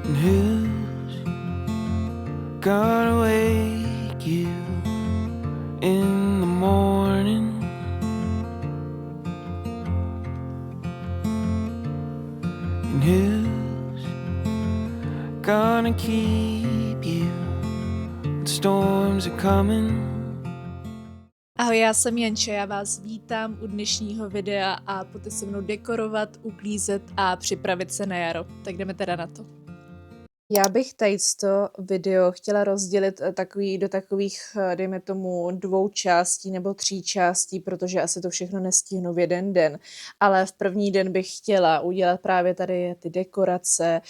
And who's gonna wake you in the morning? And who's gonna keep you when storms are coming? Ahoj, já jsem Janča, já vás vítám u dnešního videa a pojďte se mnou dekorovat, uklízet a připravit se na jaro. Tak jdeme teda na to. Já bych tady to video chtěla rozdělit do takových, dejme tomu, 2 částí nebo 3 částí, protože asi to všechno nestihnu v jeden den. Ale v první den bych chtěla udělat právě tady ty dekorace,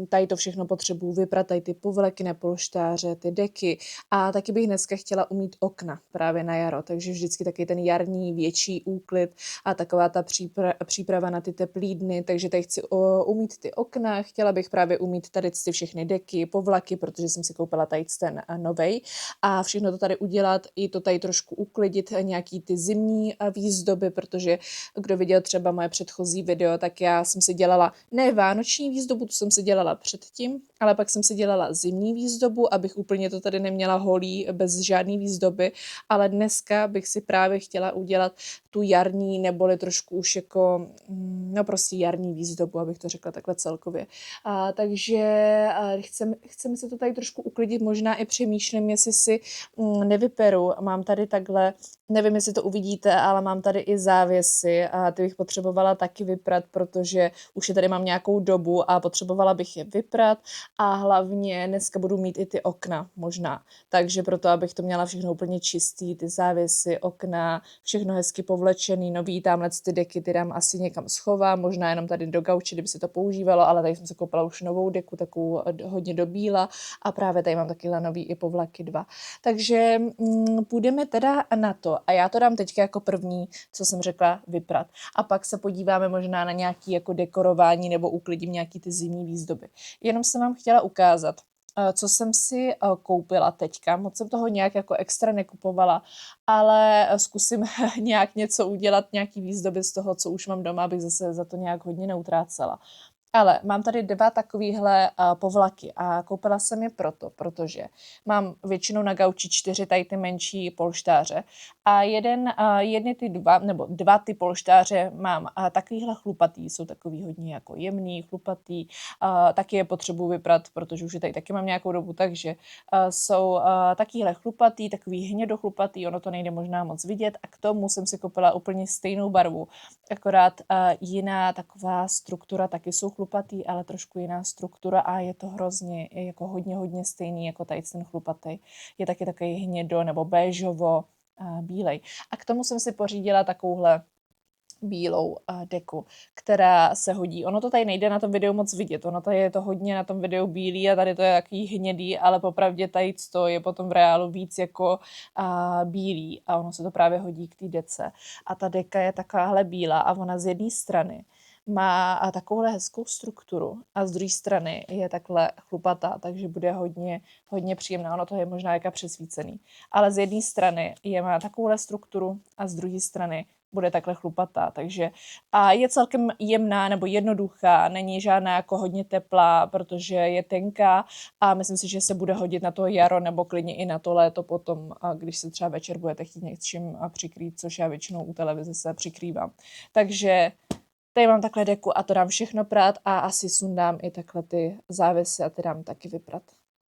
tady to všechno potřebuju vyprat, tady ty povleky na polštáře, ty deky a taky bych dneska chtěla umýt okna právě na jaro, takže vždycky taky ten jarní větší úklid a taková ta příprava na ty teplý dny, takže tady chci umýt ty okna, chtěla bych právě umýt tady ty všechny deky, povlaky, protože jsem si koupila tady ten novej a všechno to tady udělat, i to tady trošku uklidit, nějaký ty zimní výzdoby, protože kdo viděl třeba moje předchozí video, tak já jsem si dělala ne vánoční výzdobu, tu jsem si dělala předtím, ale pak jsem si dělala zimní výzdobu, abych úplně to tady neměla holý, bez žádný výzdoby, ale dneska bych si právě chtěla udělat tu jarní, neboli trošku už jako, no prostě jarní výzdobu, abych to řekla takhle celkově. Takže chceme se to tady trošku uklidit, možná i přemýšlím, jestli si nevyperu. Mám tady takhle, nevím, jestli to uvidíte, ale mám tady i závěsy a ty bych potřebovala taky vyprat, protože už je tady mám nějakou dobu a potřebovala bych je vyprat a hlavně dneska budu mít i ty okna možná. Takže proto, abych to měla všechno úplně čistý, ty závěsy, okna, všechno hezky povlečený, nový, tamhle ty deky, ty dám asi někam schovám, možná jenom tady do gauče, kdyby se to používalo, ale tady jsem se koupila už novou deku, takovou hodně do bíla a právě tady mám takyhle nový i povlaky 2. Takže půjdeme teda na to a já to dám teďka jako první, co jsem řekla, vyprat. A pak se podíváme možná na nějaký jako dekorování nebo uklidím nějaký ty zimní výzdoby. Jenom jsem vám chtěla ukázat, co jsem si koupila teďka. Moc jsem toho nějak jako extra nekupovala, ale zkusím nějak něco udělat, nějaký výzdoby z toho, co už mám doma, abych zase za to nějak hodně neutrácela. Ale mám tady 2 takovýhle povlaky a koupila jsem je protože mám většinou na gauči 4 tady ty menší polštáře a jedny ty 2, nebo 2 ty polštáře mám takovýhle chlupatý, jsou takový hodně jako jemný, chlupatý, taky je potřebuji vyprat, protože už je tady taky mám nějakou dobu, takže jsou takovýhle chlupatý, takový hnědochlupatý, ono to nejde možná moc vidět a k tomu jsem si koupila úplně stejnou barvu, akorát jiná taková struktura, taky jsou chlupatý, ale trošku jiná struktura a je to hrozně, jako hodně stejný jako tady ten chlupatý. Je taky takový hnědo nebo béžovo bílej. A k tomu jsem si pořídila takovouhle bílou deku, která se hodí. Ono to tady nejde na tom videu moc vidět, ono tady je to hodně na tom videu bílý a tady to je takový hnědý, ale popravdě tady to je potom v reálu víc jako bílý a ono se to právě hodí k té dece. A ta deka je takováhle bílá a ona z jedné strany má takovouhle hezkou strukturu a z druhé strany je takhle chlupatá, takže bude hodně příjemná. Ono to je možná jaká přesvícený. Ale z jedné strany má takovouhle strukturu a z druhé strany bude takhle chlupatá, takže a je celkem jemná nebo jednoduchá, není žádná jako hodně teplá, protože je tenká a myslím si, že se bude hodit na to jaro nebo klidně i na to léto potom, když se třeba večer budete chtít něčím přikrýt, což já většinou u televize se přikrývám. Takže tady mám takhle deku a to dám všechno prát a asi sundám i takhle ty závěsy a ty dám taky vyprat.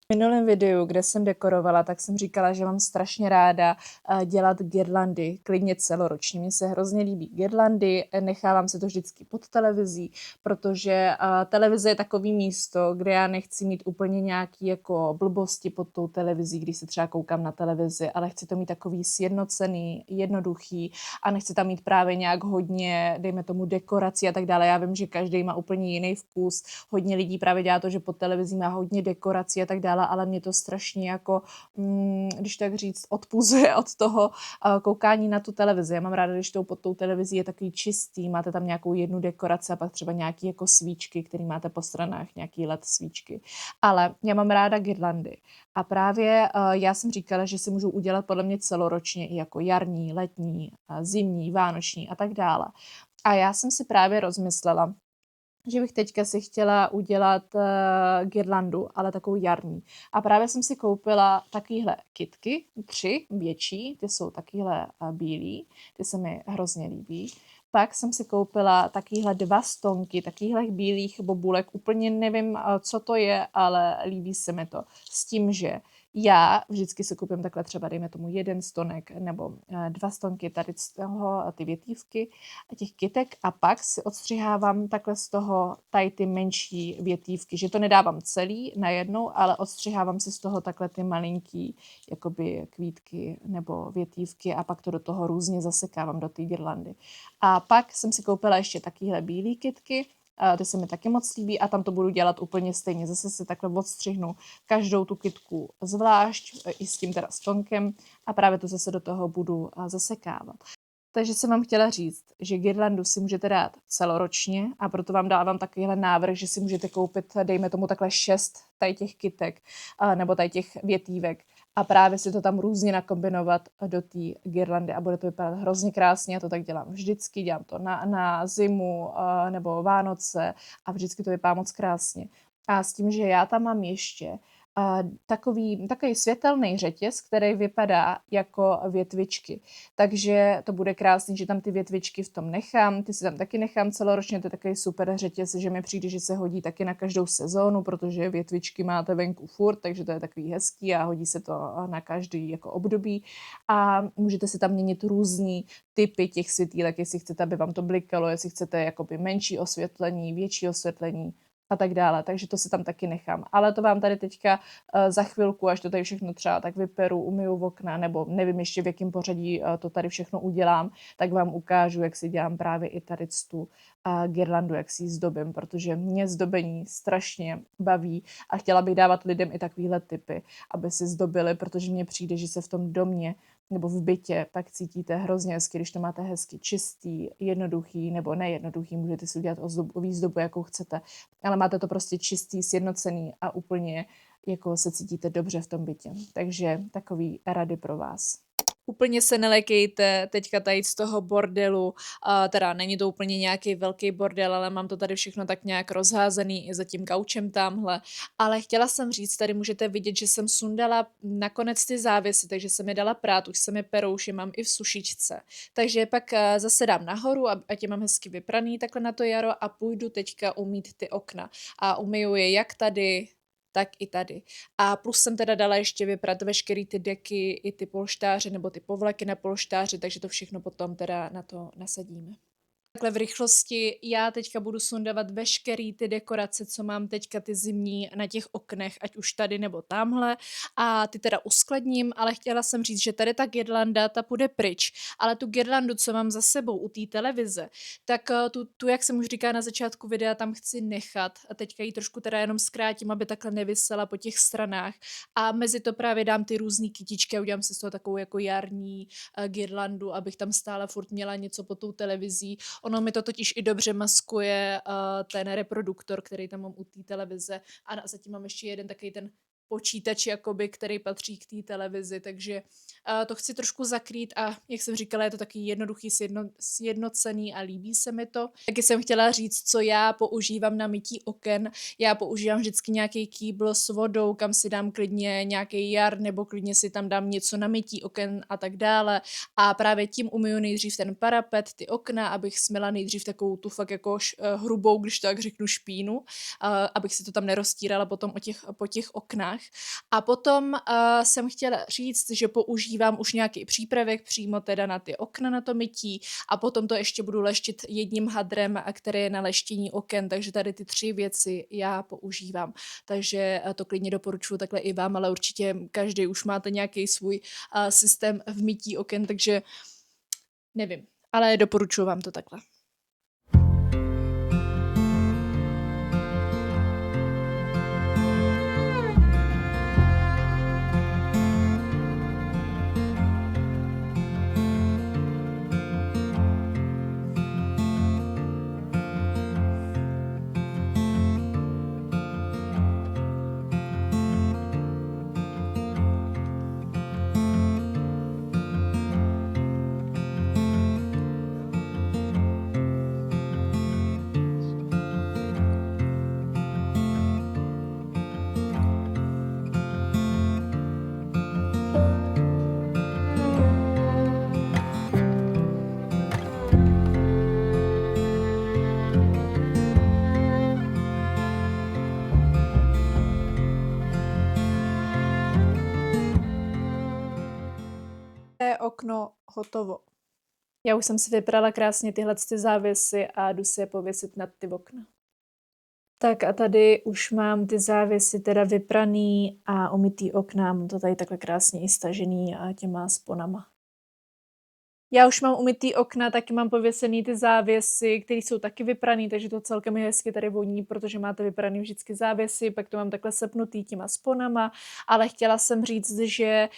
V minulém videu, kde jsem dekorovala, tak jsem říkala, že mám strašně ráda dělat girlandy, klidně celoročně. Mně se hrozně líbí girlandy, nechávám se to vždycky pod televizí, protože televize je takový místo, kde já nechci mít úplně nějaký jako blbosti pod tou televizí, když se třeba koukám na televizi, ale chci to mít takový sjednocený, jednoduchý a nechci tam mít právě nějak hodně, dejme tomu, dekorací a tak dále. Já vím, že každý má úplně jiný vkus, hodně lidí právě dělá to, že pod televizí má hodně dekorací a tak dále, ale mě to strašně jako, když tak říct, odpuzuje od toho koukání na tu televizi. Já mám ráda, když pod tou televizí je takový čistý, máte tam nějakou jednu dekoraci a pak třeba nějaký jako svíčky, které máte po stranách, nějaký LED svíčky. Ale já mám ráda girlandy. A právě já jsem říkala, že si můžu udělat podle mě celoročně i jako jarní, letní, zimní, vánoční a tak dále. A já jsem si právě rozmyslela, že bych teďka si chtěla udělat girlandu, ale takovou jarní. A právě jsem si koupila takovýhle kytky, 3 větší, ty jsou takovýhle bílý, ty se mi hrozně líbí. Pak jsem si koupila takovýhle 2 stonky, takovýhle bílých bobulek, úplně nevím, co to je, ale líbí se mi to. S tím, že já vždycky si koupím takhle třeba, dejme tomu 1 stonek nebo 2 stonky tady z toho, ty větívky a těch kytek a pak si odstřihávám takhle z toho tady ty menší větívky, že to nedávám celý najednou, ale odstřihávám si z toho takhle ty malinký jakoby kvítky nebo větívky a pak to do toho různě zasekávám do té girlandy. A pak jsem si koupila ještě takovýhle bílý kytky, ty se mi taky moc líbí a tam to budu dělat úplně stejně. Zase si takhle odstřihnu každou tu kytku zvlášť, i s tím teda stonkem a právě to zase do toho budu zasekávat. Takže jsem vám chtěla říct, že girlandu si můžete dát celoročně a proto vám dávám takovýhle návrh, že si můžete koupit, dejme tomu takhle 6 tady těch kytek nebo tady těch větívek a právě si to tam různě nakombinovat do té girlandy a bude to vypadat hrozně krásně. Já to tak dělám vždycky, dělám to na zimu nebo Vánoce a vždycky to vypadá moc krásně. A s tím, že já tam mám ještě takový světelný řetěz, který vypadá jako větvičky. Takže to bude krásný, že tam ty větvičky v tom nechám, ty si tam taky nechám celoročně, to je takový super řetěz, že mi přijde, že se hodí taky na každou sezónu, protože větvičky máte venku furt, takže to je takový hezký a hodí se to na každý jako období a můžete si tam měnit různý typy těch světýlek, jestli chcete, aby vám to blikalo, jestli chcete jakoby menší osvětlení, větší osvětlení a tak dále, takže to si tam taky nechám. Ale to vám tady teďka za chvilku, až to tady všechno třeba tak vyperu, umyju v okna, nebo nevím ještě v jakém pořadí to tady všechno udělám, tak vám ukážu, jak si dělám právě i tady tu girlandu, jak si ji zdobím, protože mě zdobení strašně baví a chtěla bych dávat lidem i takovýhle tipy, aby si zdobili, protože mně přijde, že se v tom domě nebo v bytě pak cítíte hrozně hezky, když to máte hezky čistý, jednoduchý nebo nejednoduchý, můžete si udělat výzdobu, jakou chcete, ale máte to prostě čistý, sjednocený a úplně jako se cítíte dobře v tom bytě. Takže takový rady pro vás. Úplně se nelekejte teďka tady z toho bordelu, teda není to úplně nějaký velký bordel, ale mám to tady všechno tak nějak rozházený i za tím gaučem tamhle, ale chtěla jsem říct, tady můžete vidět, že jsem sundala nakonec ty závěsy, takže jsem je dala prát, už jsem je perou, že mám i v sušičce, takže pak zase dám nahoru, ať je mám hezky vypraný takhle na to jaro a půjdu teďka umýt ty okna a umyju je jak tady, tak i tady. A plus jsem teda dala ještě vyprat veškerý ty deky, i ty polštáře nebo ty povleky na polštáři, takže to všechno potom teda na to nasadíme. Takhle v rychlosti já teďka budu sundávat veškerý ty dekorace, co mám teďka ty zimní na těch oknech, ať už tady nebo tamhle a ty teda uskladním, ale chtěla jsem říct, že tady ta girlanda, ta půjde pryč, ale tu girlandu, co mám za sebou u té televize, tak tu, jak jsem už říkala na začátku videa, tam chci nechat a teďka ji trošku teda jenom zkrátím, aby takhle nevisela po těch stranách a mezi to právě dám ty různý kytičky a udělám si z toho takovou jako jarní girlandu, abych tam stále furt měla něco pod tou televizí. Ono mi to totiž i dobře maskuje ten reproduktor, který tam mám u té televize a zatím mám ještě jeden takový ten počítač, jakoby, který patří k té televizi, takže to chci trošku zakrýt a jak jsem říkala, je to taky jednoduchý, sjednocený a líbí se mi to. Taky jsem chtěla říct, co já používám na mytí oken. Já používám vždycky nějaký kýbl s vodou, kam si dám klidně nějaký jar nebo klidně si tam dám něco na mytí oken a tak dále a právě tím umyju nejdřív ten parapet, ty okna, abych smyla nejdřív takovou tu fakt jako hrubou, když to tak řeknu, špínu, abych si to tam neroztírala potom po těch oknách. A potom jsem chtěla říct, že používám už nějaký přípravek přímo teda na ty okna na to mytí a potom to ještě budu leštit jedním hadrem, který je na leštění oken, takže tady ty 3 věci já používám. Takže to klidně doporučuji takhle i vám, ale určitě každý už máte nějaký svůj systém v mytí oken, takže nevím, ale doporučuji vám to takhle. Je okno hotovo. Já už jsem si vyprala krásně tyhle závěsy a jdu si je pověsit nad ty okna. Tak a tady už mám ty závěsy teda vypraný a umytý okna. Mám to tady takhle krásně i stažený a těma sponama. Já už mám umytý okna, taky mám pověsený ty závěsy, které jsou taky vypraný, takže to celkem je hezky tady voní, protože máte vypraný vždycky závěsy, pak to mám takhle sepnutý těma sponama, ale chtěla jsem říct, že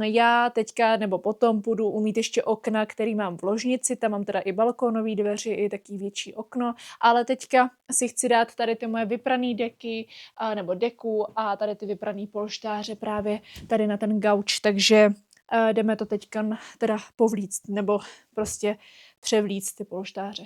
já teďka nebo potom budu umýt ještě okna, který mám v ložnici, tam mám teda i balkónový dveře, i taky větší okno, ale teďka si chci dát tady ty moje vypraný deky nebo deku a tady ty vypraný polštáře právě tady na ten gauč, takže jdeme to teďka teda povlíct, nebo prostě převlíct ty polštáře.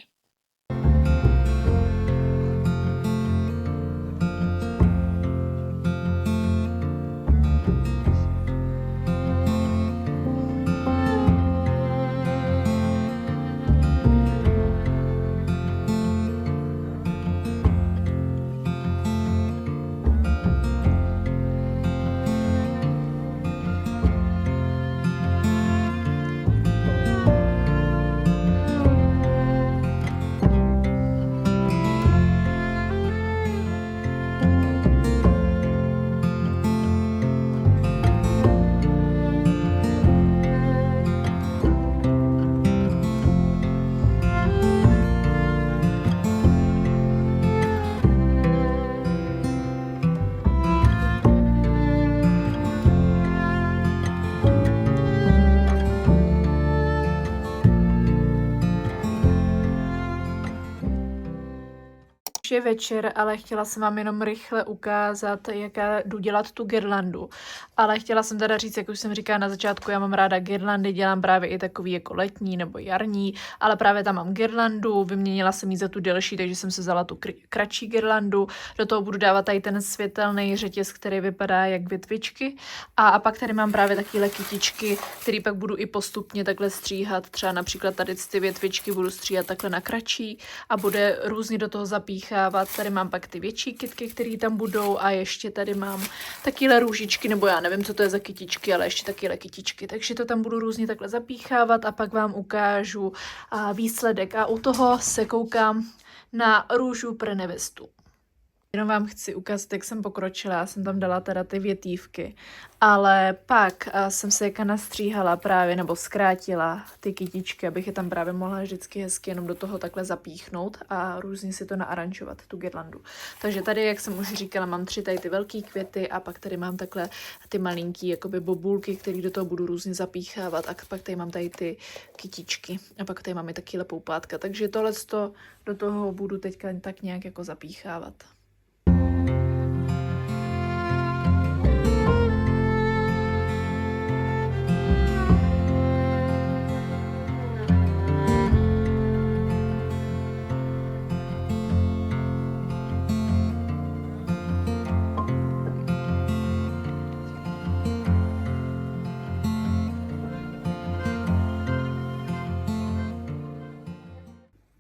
Je večer, ale chtěla jsem vám jenom rychle ukázat, jak já jdu dělat tu girlandu. Ale chtěla jsem teda říct, jak už jsem říkala na začátku, já mám ráda girlandy, dělám právě i takový jako letní nebo jarní, ale právě tam mám girlandu, vyměnila jsem ji za tu delší, takže jsem se vzala tu kratší girlandu. Do toho budu dávat tady ten světelný řetěz, který vypadá jak větvičky. A pak tady mám právě takové kytičky, které pak budu i postupně takhle stříhat. Třeba například tady ty větvičky budu stříhat takhle na kratší a bude různě do toho zapíchat. Tady mám pak ty větší kytky, které tam budou a ještě tady mám takové růžičky, nebo já nevím, co to je za kytičky, ale ještě takové kytičky. Takže to tam budu různě takhle zapíchávat a pak vám ukážu výsledek. A u toho se koukám na růžu pro nevestu. Jenom vám chci ukázat, jak jsem pokročila, já jsem tam dala teda ty větívky, ale pak jsem se jaka nastříhala právě, nebo zkrátila ty kytičky, abych je tam právě mohla vždycky hezky jenom do toho takhle zapíchnout a různě si to naaranžovat, tu girlandu. Takže tady, jak jsem už říkala, mám 3 tady ty velké květy a pak tady mám takhle ty malinký jakoby bobulky, které do toho budu různě zapíchávat a pak tady mám tady ty kytičky a pak tady máme taky poupátka, takže tohle do toho budu teďka tak nějak jako zapíchávat.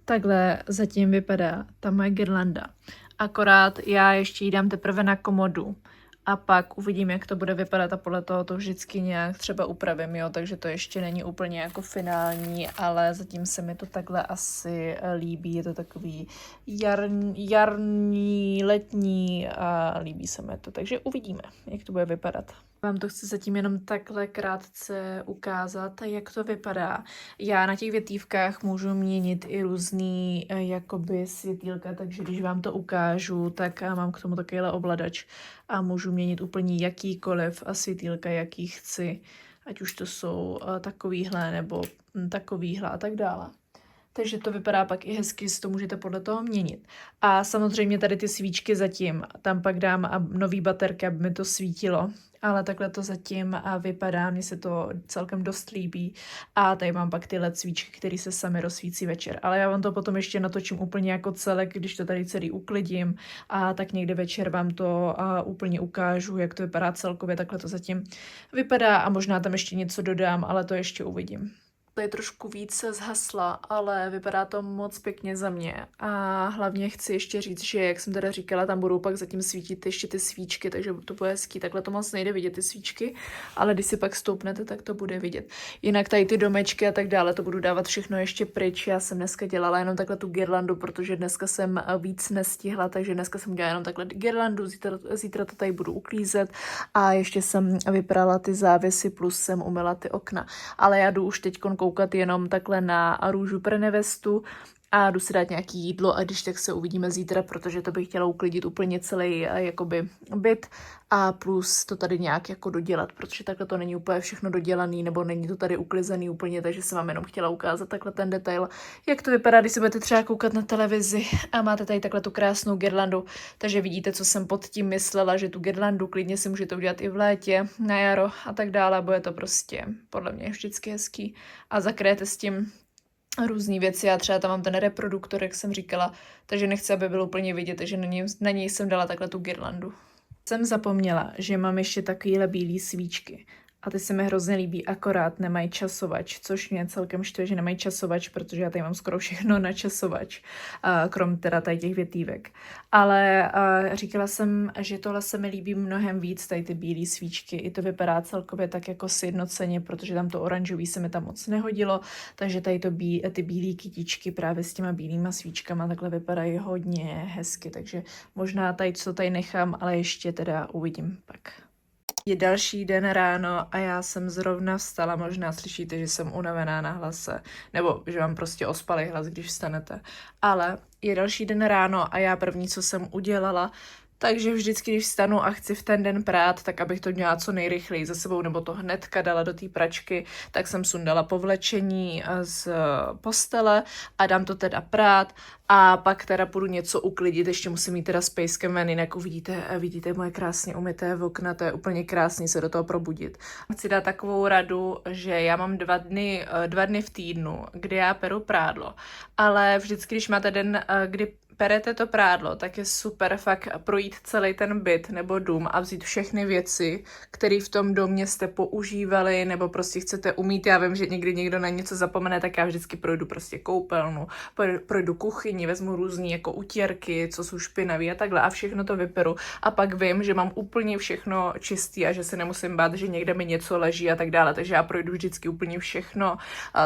Takhle zatím vypadá ta moje girlanda. Akorát já ještě ji dám teprve na komodu a pak uvidím, jak to bude vypadat a podle toho to vždycky nějak třeba upravím, jo, takže to ještě není úplně jako finální, ale zatím se mi to takhle asi líbí, je to takový jarní, letní a líbí se mi to, takže uvidíme, jak to bude vypadat. Vám to chci zatím jenom takhle krátce ukázat, jak to vypadá. Já na těch větívkách můžu měnit i různý jakoby světýlka, takže když vám to ukážu, tak mám k tomu takovýhle ovladač a můžu měnit úplně jakýkoliv světýlka, jaký chci, ať už to jsou takovýhle nebo takovýhle a tak dále. Takže to vypadá pak i hezky, si to můžete podle toho měnit. A samozřejmě tady ty svíčky zatím, tam pak dám nový baterky, aby mi to svítilo. Ale takhle to zatím vypadá, mně se to celkem dost líbí. A tady mám pak ty LED svíčky, které se sami rozsvící večer. Ale já vám to potom ještě natočím úplně jako celek, když to tady celý uklidím. A tak někde večer vám to úplně ukážu, jak to vypadá celkově. Takhle to zatím vypadá a možná tam ještě něco dodám, ale to ještě uvidím. Tady trošku víc zhasla, ale vypadá to moc pěkně za mě. A hlavně chci ještě říct, že jak jsem teda říkala, tam budou pak zatím svítit ještě ty svíčky, takže to bude hezký. Takhle to moc nejde vidět ty svíčky, ale když si pak stoupnete, tak to bude vidět. Jinak tady ty domečky a tak dále, to budu dávat všechno ještě pryč. Já jsem dneska dělala jenom takhle tu girlandu, protože dneska jsem víc nestihla, takže dneska jsem dělala jenom takhle girlandu, zítra to tady budu uklízet a ještě jsem vyprala ty závěsy, plus jsem umyla ty okna. Ale já jdu už teď koukat jenom takhle na růžu pro nevestu a jdu si dát nějaký jídlo a když tak se uvidíme zítra, protože to bych chtěla uklidit úplně celý jakoby byt a plus to tady nějak jako dodělat, protože takhle to není úplně všechno dodělaný nebo není to tady uklizený úplně, takže jsem vám jenom chtěla ukázat takhle ten detail, jak to vypadá, když se budete třeba koukat na televizi a máte tady takhle tu krásnou girlandu, takže vidíte, co jsem pod tím myslela, že tu girlandu klidně si můžete udělat i v létě, na jaro a tak dále, bude to prostě podle mě vždycky hezký a zakryjete s tím různé věci. Já třeba tam mám ten reproduktor, jak jsem říkala, takže nechci, aby bylo úplně vidět, takže na něj jsem dala takhle tu girlandu. Jsem zapomněla, že mám ještě takovýhle bílý svíčky. A ty se mi hrozně líbí, akorát nemají časovač, což mě celkem štve, že nemají časovač, protože já tady mám skoro všechno na časovač, krom teda tady těch větívek. Ale říkala jsem, že tohle se mi líbí mnohem víc, tady ty bílé svíčky. I to vypadá celkově tak jako sjednoceně, protože tam to oranžový se mi tam moc nehodilo, takže tady ty bílé kytičky právě s těma bílýma svíčkama takhle vypadají hodně hezky, takže možná tady co tady nechám, ale ještě teda uvidím pak. Je další den ráno a já jsem zrovna vstala, možná slyšíte, že jsem unavená na hlase, nebo že mám prostě ospalý hlas, když vstanete. Ale je další den ráno a já první, co jsem udělala, takže vždycky, když vstanu a chci v ten den prát, tak abych to měla co nejrychleji za sebou, nebo to hnedka dala do té pračky, tak jsem sundala povlečení z postele a dám to teda prát a pak teda půjdu něco uklidit, ještě musím mít teda Space ven, jinak vidíte moje krásně umyté okna, to je úplně krásný se do toho probudit. Chci dát takovou radu, že já mám 2 dny v týdnu, kdy já peru prádlo, ale vždycky, když máte den, kdy perete to prádlo, tak je super fakt projít celý ten byt nebo dům a vzít všechny věci, které v tom domě jste používali nebo prostě chcete umýt. Já vím, že někdy někdo na něco zapomene, tak já vždycky projdu prostě koupelnu, projdu kuchyni, vezmu různý jako utěrky, co jsou špinaví a takhle a všechno to vyperu. A pak vím, že mám úplně všechno čistý a že se nemusím bát, že někde mi něco leží a tak dále. Takže já projdu vždycky úplně všechno,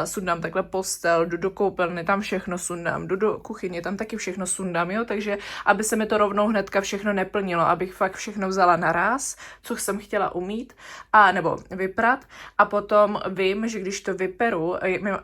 sundám takhle postel, jdu do koupelny, tam všechno sundám, jdu do kuchyně, tam taky všechno sundám, jo, takže aby se mi to rovnou hnedka všechno neplnilo, abych fakt všechno vzala naraz, co jsem chtěla umít, a nebo vyprat a potom vím, že když to vyperu,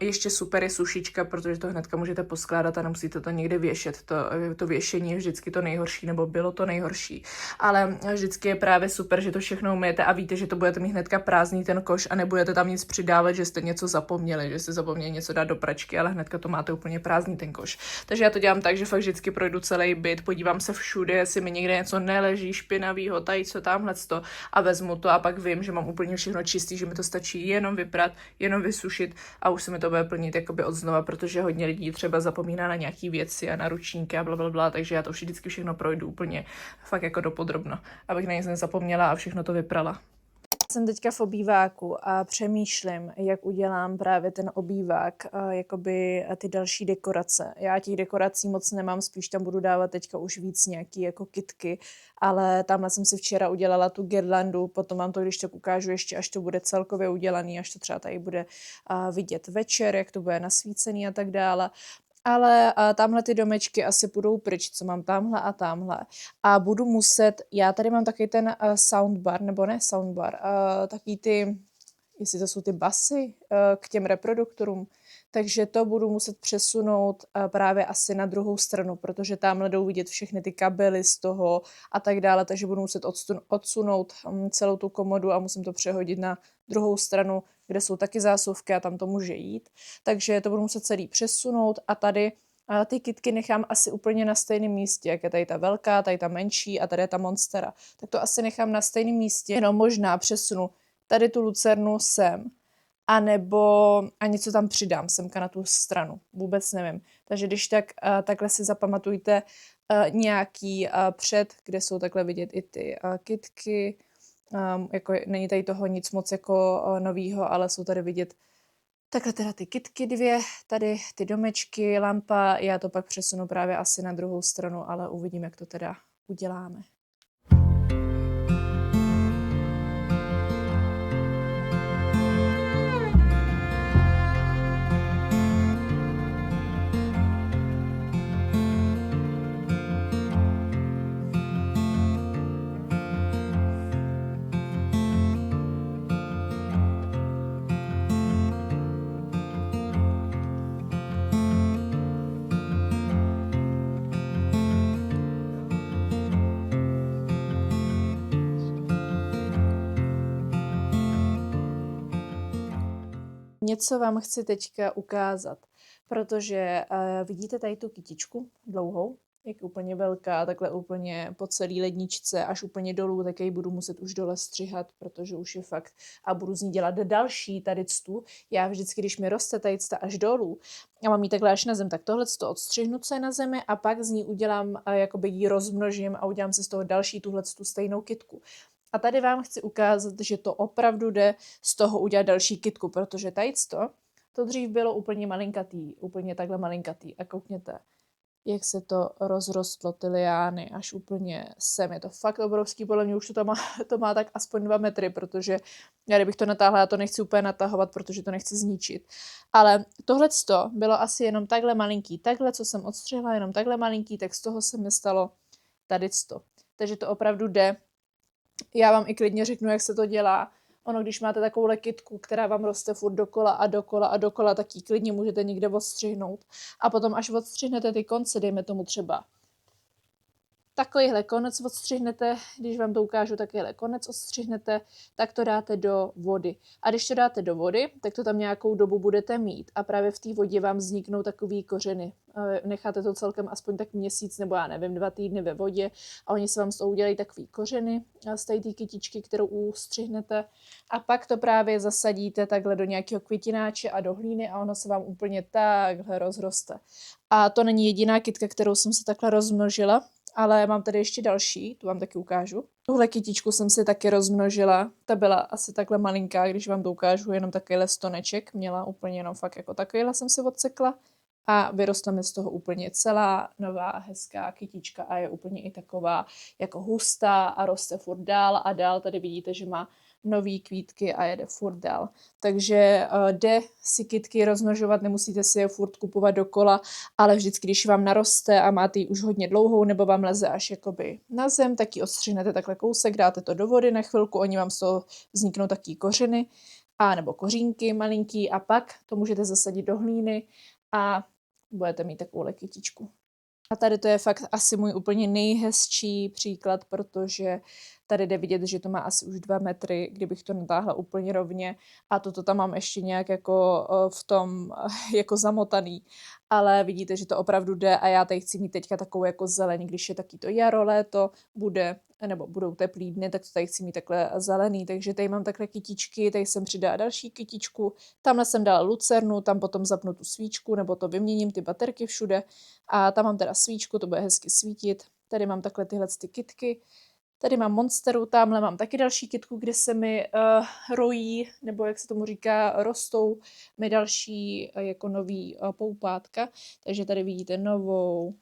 ještě super je sušička, protože to hnedka můžete poskládat a nemusíte to někde věšet, to věšení je vždycky to nejhorší, nebo bylo to nejhorší, ale vždycky je právě super, že to všechno umyjete a víte, že to budete mít hnedka prázdný ten koš a nebudete tam nic přidávat, že jste něco zapomněli, že jste zapomněli něco dát do pračky, ale hnedka to máte úplně prázdný ten koš. Takže já to dělám tak, že fakt vždycky projdu celý byt, podívám se všude, jestli mi někde něco neleží špinavýho, tady co tamhleto a vezmu to a pak vím, že mám úplně všechno čistý, že mi to stačí jenom vyprat, jenom vysušit a už se mi to bude plnit jakoby od znova, protože hodně lidí třeba zapomíná na nějaký věci a na ručníky a blablabla, takže já to vždycky všechno projdu úplně fakt jako dopodrobno, abych na nic nezapomněla a všechno to vyprala. Jsem teďka v obýváku a přemýšlím, jak udělám právě ten obývák, jakoby ty další dekorace. Já těch dekorací moc nemám, spíš tam budu dávat teďka už víc nějaký jako kitky, ale tamhle jsem si včera udělala tu girlandu, potom vám to, když tak ukážu ještě, až to bude celkově udělaný, až to třeba tady bude vidět večer, jak to bude nasvícený a tak dále. Ale tamhle ty domečky asi půjdou pryč, co mám tamhle a tamhle. A budu muset, já tady mám taky ten soundbar, nebo ne soundbar, taky ty, jestli to jsou ty basy k těm reproduktorům, takže to budu muset přesunout právě asi na druhou stranu, protože tamhle jdou vidět všechny ty kabely z toho a tak dále, takže budu muset odsunout celou tu komodu a musím to přehodit na druhou stranu, kde jsou taky zásuvky a tam to může jít. Takže to budu muset celý přesunout a tady ty kytky nechám asi úplně na stejném místě, jak je tady ta velká, tady ta menší a tady je ta monstera. Tak to asi nechám na stejném místě, jenom možná přesunu tady tu lucernu sem, a něco tam přidám semka na tu stranu. Vůbec nevím. Takže když tak, takhle si zapamatujte nějaký před, kde jsou takhle vidět i ty kytky. Jako není tady toho nic moc jako novýho, ale jsou tady vidět Takhle teda ty kytky 2, tady ty domečky, lampa, já to pak přesunu právě asi na druhou stranu, ale uvidím, jak to teda uděláme. Něco vám chci teďka ukázat, protože vidíte tady tu kytičku dlouhou, jak úplně velká, takhle úplně po celý ledničce, až úplně dolů, tak ji budu muset už dole střihat, protože už je fakt, a budu z ní dělat další tady ctu. Já vždycky, když mi roste tady cta až dolů a mám ji takhle až na zem, tak tohle to odstřihnu, co je na zemi, a pak z ní udělám, jakoby ji rozmnožím a udělám si z toho další tuhle tu stejnou kytku. A tady vám chci ukázat, že to opravdu jde z toho udělat další kytku, protože tady to dřív bylo úplně malinkatý, úplně takhle malinkatý. A koukněte, jak se to rozrostlo, ty liány, až úplně sem. Je to fakt obrovský, podle mě už to má tak aspoň 2 metry, protože já kdybych to natáhla, já to nechci úplně natahovat, protože to nechci zničit. Ale tohle bylo asi jenom takhle malinký, takhle, co jsem odstřihla, jenom takhle malinký, tak z toho se mi stalo tady to. Takže to opravdu jde. Já vám i klidně řeknu, jak se to dělá. Ono, když máte takovou kytku, která vám roste furt dokola a dokola a dokola, tak ji klidně můžete někde odstřihnout. A potom, až odstřihnete ty konce, dejme tomu třeba takovýhle konec odstřihnete, když vám to ukážu, takovýhle konec odstřihnete, tak to dáte do vody. A když to dáte do vody, tak to tam nějakou dobu budete mít. A právě v té vodě vám vzniknou takový kořeny. Necháte to celkem aspoň tak měsíc, nebo já nevím, 2 týdny ve vodě a oni se vám z toho udělají takový kořeny z té kytičky, kterou ustřihnete. A pak to právě zasadíte takhle do nějakého květináče a do hlíny a ono se vám úplně takhle rozroste. A to není jediná kytka, kterou jsem se takhle rozmnožila, ale mám tady ještě další, tu vám taky ukážu. Tuhle kytičku jsem si taky rozmnožila, ta byla asi takhle malinká, když vám to ukážu, jenom takovýhle stoneček, měla úplně jenom fakt jako takovýhle jsem si odsekla a vyrostla mi z toho úplně celá nová hezká kytička a je úplně i taková jako hustá a roste furt dál a dál. Tady vidíte, že má nový kvítky a jede furt dál. Takže jde si kytky rozmnožovat, nemusíte si je furt kupovat dokola, ale vždycky, když vám naroste a máte ji už hodně dlouhou nebo vám leze až jakoby na zem, tak ji odstřihnete takhle kousek, dáte to do vody na chvilku, oni vám z toho vzniknou taky kořeny a nebo kořínky malinký a pak to můžete zasadit do hlíny a budete mít takovou kytičku. A tady to je fakt asi můj úplně nejhezčí příklad, protože tady jde vidět, že to má asi už 2 metry, kdybych to natáhla úplně rovně a toto tam mám ještě nějak jako v tom jako zamotaný. Ale vidíte, že to opravdu jde a já tady chci mít teďka takovou jako zeleň, když je taky to jaro, léto, budou teplý dny, tak to tady chci mít takhle zelený, takže tady mám takhle kytičky, tady jsem přidala další kytičku, tamhle jsem dala lucernu, tam potom zapnu tu svíčku, nebo to vyměním ty baterky všude a tam mám teda svíčku, to bude hezky svítit, tady mám takhle tyhle ty kytky, tady mám monsteru, tamhle mám taky další kytku, kde se mi rojí, nebo jak se tomu říká, rostou mi další jako nový poupátka, takže tady vidíte novou,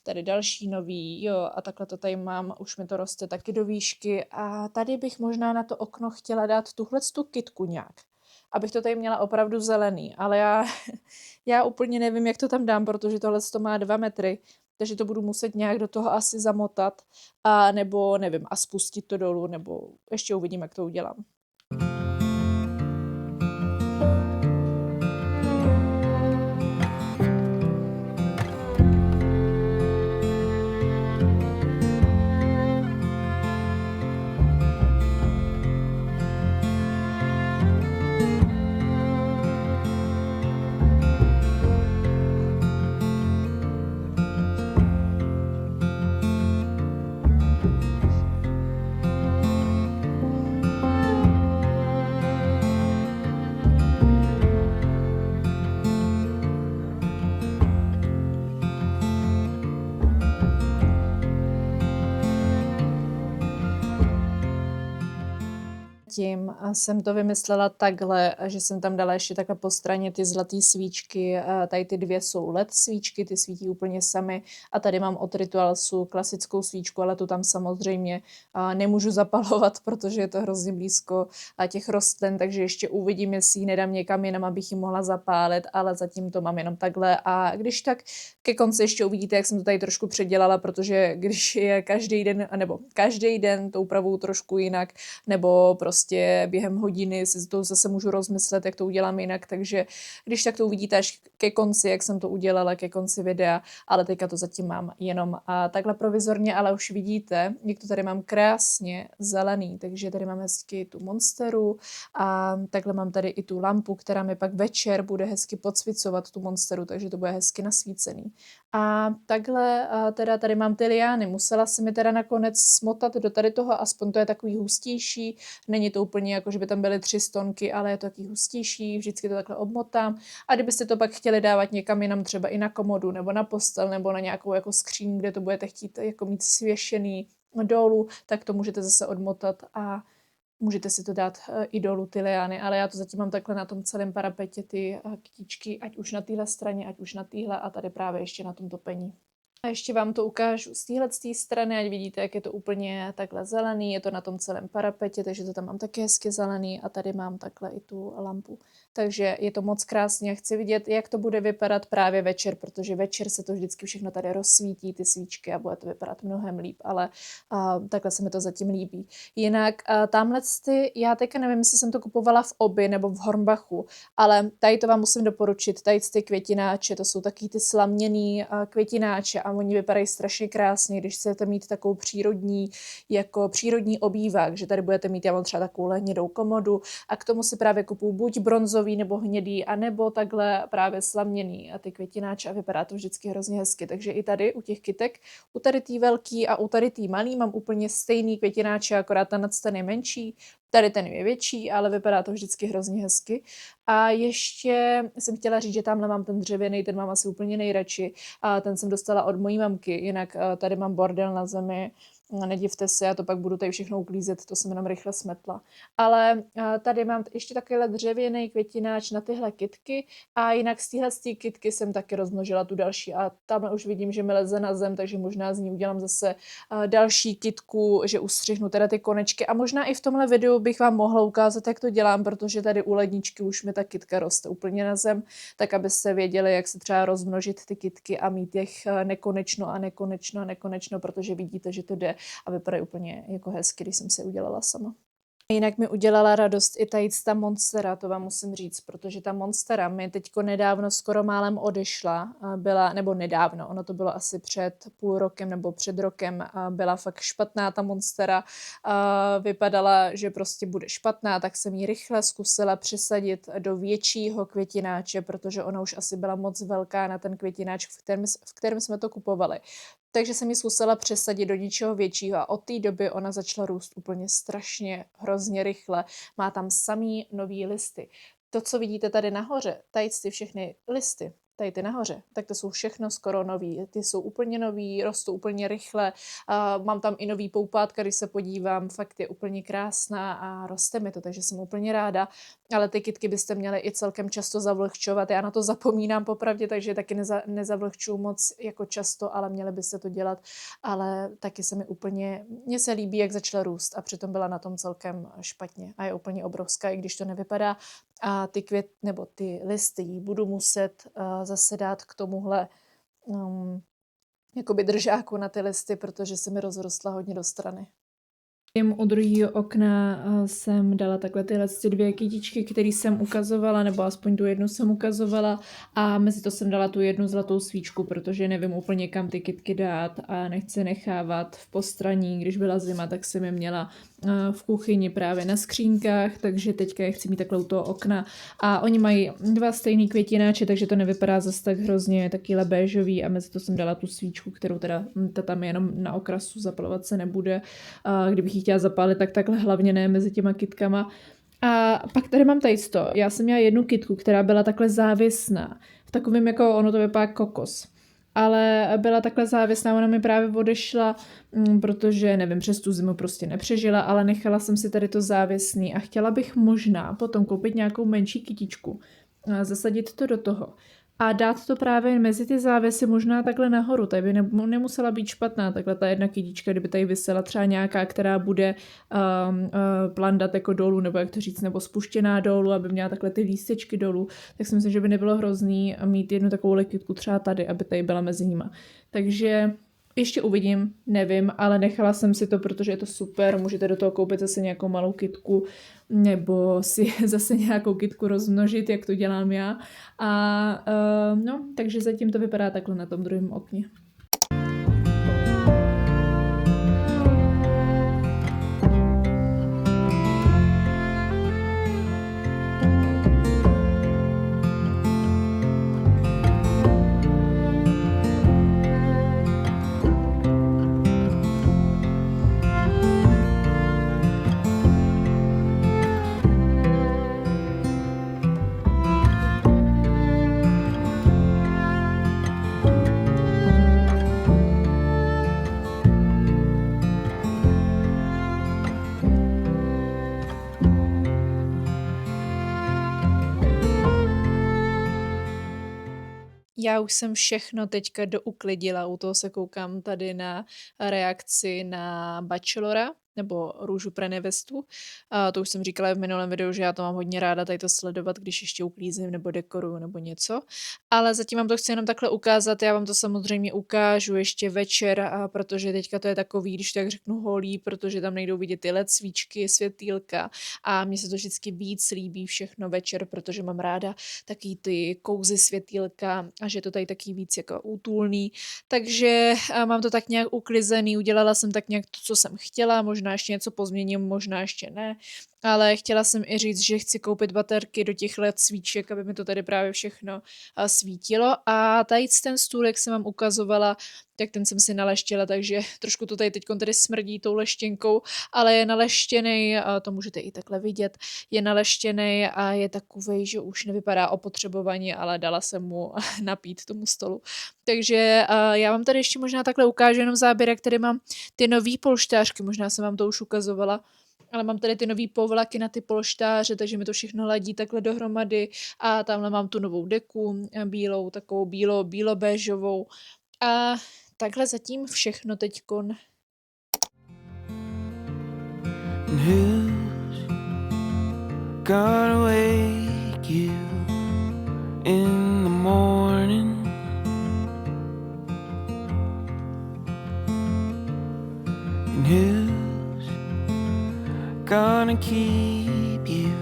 tady další nový, jo, a takhle to tady mám, už mi to roste taky do výšky a tady bych možná na to okno chtěla dát tuhletu kytku nějak, abych to tady měla opravdu zelený, ale já úplně nevím, jak to tam dám, protože tohle to má 2 metry, takže to budu muset nějak do toho asi zamotat, a nebo nevím, a spustit to dolů, nebo ještě uvidím, jak to udělám. zatím jsem to vymyslela takhle, že jsem tam dala ještě takhle po straně ty zlaté svíčky. Tady ty 2 jsou LED svíčky, ty svítí úplně samy. A tady mám od Ritualsu klasickou svíčku, ale tu tam samozřejmě nemůžu zapalovat, protože je to hrozně blízko těch rostlin, takže ještě uvidím, jestli ji nedám někam jinam, abych ji mohla zapálit, ale zatím to mám jenom takhle. A když tak ke konci ještě uvidíte, jak jsem to tady trošku předělala, protože když je každý den, nebo každý den to upravuju trošku jinak, nebo prostě během hodiny si to zase můžu rozmyslet, jak to udělám jinak, takže když tak to uvidíte až ke konci, jak jsem to udělala, ke konci videa, ale teďka to zatím mám jenom takhle provizorně, ale už vidíte, jak to tady mám krásně zelený, takže tady mám hezky tu monsteru a takhle mám tady i tu lampu, která mi pak večer bude hezky podsvicovat tu monsteru, takže to bude hezky nasvícený. A takhle teda tady mám ty liány. Musela si mi teda nakonec smotat do tady toho, aspoň to je takový hustější. Není to úplně jako, že by tam byly 3 stonky, ale je to takový hustější. Vždycky to takhle obmotám. A kdybyste to pak chtěli dávat někam jinam, třeba i na komodu, nebo na postel, nebo na nějakou jako skříň, kde to budete chtít jako mít svěšený dolů, tak to můžete zase odmotat a můžete si to dát i dolů ty liány, ale já to zatím mám takhle na tom celém parapetě ty kytičky, ať už na téhle straně, ať už na téhle a tady právě ještě na tom topení. A ještě vám to ukážu z téhle strany, ať vidíte, jak je to úplně takhle zelený, je to na tom celém parapetě, takže to tam mám taky hezky zelený a tady mám takhle i tu lampu. Takže je to moc krásně a chci vidět, jak to bude vypadat právě večer, protože večer se to vždycky všechno tady rozsvítí, ty svíčky a bude to vypadat mnohem líp, ale takhle se mi to zatím líbí. Jinak tamhle já teďka nevím, jestli jsem to kupovala v Obi nebo v Hornbachu, ale tady to vám musím doporučit, tady ty květináče, to jsou taky ty slaměný květináče a oni vypadají strašně krásně, když chcete mít takovou přírodní obývák, že tady budete mít, já mám třeba takovou hnědou komodu a k tomu si právě kupuju buď bronzový nebo hnědý, anebo takhle právě slaměný a ty květináče a vypadá to vždycky hrozně hezky. Takže i tady u těch kytek, u tady tý velký a u tady tý malý mám úplně stejný květináče, akorát ten je menší, tady ten je větší, ale vypadá to vždycky hrozně hezky. A ještě jsem chtěla říct, že tamhle mám ten dřevěný, ten mám asi úplně nejradši. A ten jsem dostala od mojí mamky, jinak tady mám bordel na zemi. Nedivte se, já to pak budu tady všechno uklízet, to jsem jenom rychle smetla. Ale tady mám ještě takovýhle dřevěný květináč na tyhle kytky a jinak z téhle kytky jsem taky rozmnožila tu další a tam už vidím, že mi leze na zem, takže možná z ní udělám zase další kytku, že ustřihnu teda ty konečky a možná i v tomhle videu bych vám mohla ukázat, jak to dělám, protože tady u ledničky už mi ta kytka roste úplně na zem, tak abyste věděli, jak se třeba rozmnožit ty kytky a mít jich nekonečno, protože vidíte, že to jde a vypadají úplně jako hezky, když jsem si udělala sama. Jinak mi udělala radost i ta monstera, to vám musím říct, protože ta monstera mi teďko nedávno skoro málem odešla, nebo nedávno, ono to bylo asi před půl rokem nebo před rokem, byla fakt špatná ta monstera, vypadala, že prostě bude špatná, tak jsem ji rychle zkusila přesadit do většího květináče, protože ona už asi byla moc velká na ten květináč, v kterém jsme to kupovali. Takže jsem ji zkusila přesadit do něčeho většího a od té doby ona začala růst úplně strašně, hrozně rychle. Má tam samý nový listy. To, co vidíte tady nahoře, tady ty všechny listy, tady ty nahoře, tak to jsou všechno skoro nový. Ty jsou úplně nový, rostou úplně rychle. Mám tam i nový poupátka, když se podívám, fakt je úplně krásná a roste mi to, takže jsem úplně ráda. Ale ty kytky byste měli i celkem často zavlhčovat. Já na to zapomínám popravdě, takže taky nezavlhčuju moc jako často, ale měli byste to dělat. Ale taky mně se líbí, jak začala růst a přitom byla na tom celkem špatně a je úplně obrovská, i když to nevypadá. A ty listy jí budu muset zase dát k tomuhle jakoby držáku na ty listy, protože se mi rozrostla hodně do strany. U druhého okna jsem dala takhle tyhle 2 kytičky, které jsem ukazovala, nebo aspoň tu jednu jsem ukazovala a mezi to jsem dala tu jednu zlatou svíčku, protože nevím úplně kam ty kytky dát a nechci nechávat v postraní. Když byla zima, tak jsem je měla v kuchyni právě na skřínkách, takže teďka je chci mít takhle u toho okna a oni mají 2 stejný květináče, takže to nevypadá zase tak hrozně takýhle béžový a mezi to jsem dala tu svíčku, kterou teda ta tam je jenom na okrasu, zapalovat se nebude. Kdybych ji chtěla zapálit, tak takhle hlavně ne mezi těma kytkama. A pak tady mám tadysto. Já jsem měla jednu kytku, která byla takhle závěsná. V takovém, jako ono to vypadá kokos. ale byla takhle závěsná, ona mi právě odešla, protože, nevím, přes tu zimu prostě nepřežila, ale nechala jsem si tady to závěsný a chtěla bych možná potom koupit nějakou menší kytičku, zasadit to do toho a dát to právě mezi ty závěsy možná takhle nahoru, tady by nemusela být špatná, takhle ta jedna kytička, kdyby tady vysela třeba nějaká, která bude plandat jako dolů, nebo jak to říct, nebo spuštěná dolů, aby měla takhle ty lístečky dolů, tak si myslím, že by nebylo hrozný mít jednu takovou kytku třeba tady, aby tady byla mezi nima. Takže ještě uvidím, nevím, ale nechala jsem si to, protože je to super, můžete do toho koupit zase nějakou malou kytku, nebo si zase nějakou kytku rozmnožit, jak to dělám já. A no, takže zatím to vypadá takhle na tom druhém okně. Já už jsem všechno teďka douklidila, u toho se koukám tady na reakci na Bachelora, nebo Růžu pre nevestu. To už jsem říkala v minulém videu, že já to mám hodně ráda tady to sledovat, když ještě uklízím nebo dekoruju nebo něco. Ale zatím vám to chci jenom takhle ukázat, já vám to samozřejmě ukážu ještě večer, protože teďka to je takový, když tak řeknu holý, protože tam nejdou vidět ty LED svíčky, světýlka a mně se to vždycky víc líbí všechno večer, protože mám ráda taky ty kouzy světýlka a že to tady taky víc jako útulný. Takže mám to tak nějak uklizený, udělala jsem tak nějak to, co jsem chtěla, možná ještě něco pozměním, možná ještě ne, ale chtěla jsem i říct, že chci koupit baterky do těch LED svíček, aby mi to tady právě všechno svítilo a tady ten stůlek jsem vám ukazovala, tak ten jsem si naleštila, takže trošku to tady teď tady smrdí tou leštěnkou, ale je naleštěnej, to můžete i takhle vidět, je naleštěnej a je takovej, že už nevypadá opotřebovaně, ale dala jsem mu napít tomu stolu. Takže já vám tady ještě možná takhle ukážu jenom záběr, jak tady mám ty nový polštářky, možná jsem vám to už ukazovala, ale mám tady ty nový povlaky na ty polštáře, takže mi to všechno ladí takhle dohromady a tamhle mám tu novou deku, bílou, takovou bílo-béžovou a takhle zatím všechno teďkon. Who's gonna wake you in the morning? And who's gonna keep you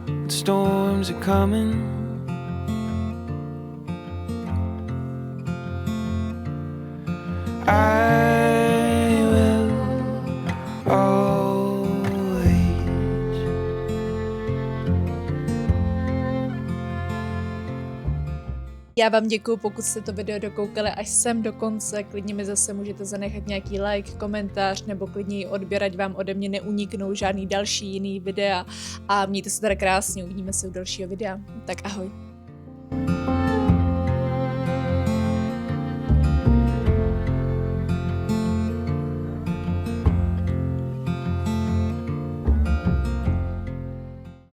when storms are coming? I will always. Já vám děkuju, pokud jste to video dokoukali až sem do konce, klidně mi zase můžete zanechat nějaký like, komentář nebo klidně i odběr, ať vám ode mě neuniknou žádný další jiný videa a mějte se teda krásně, uvidíme se u dalšího videa, tak ahoj.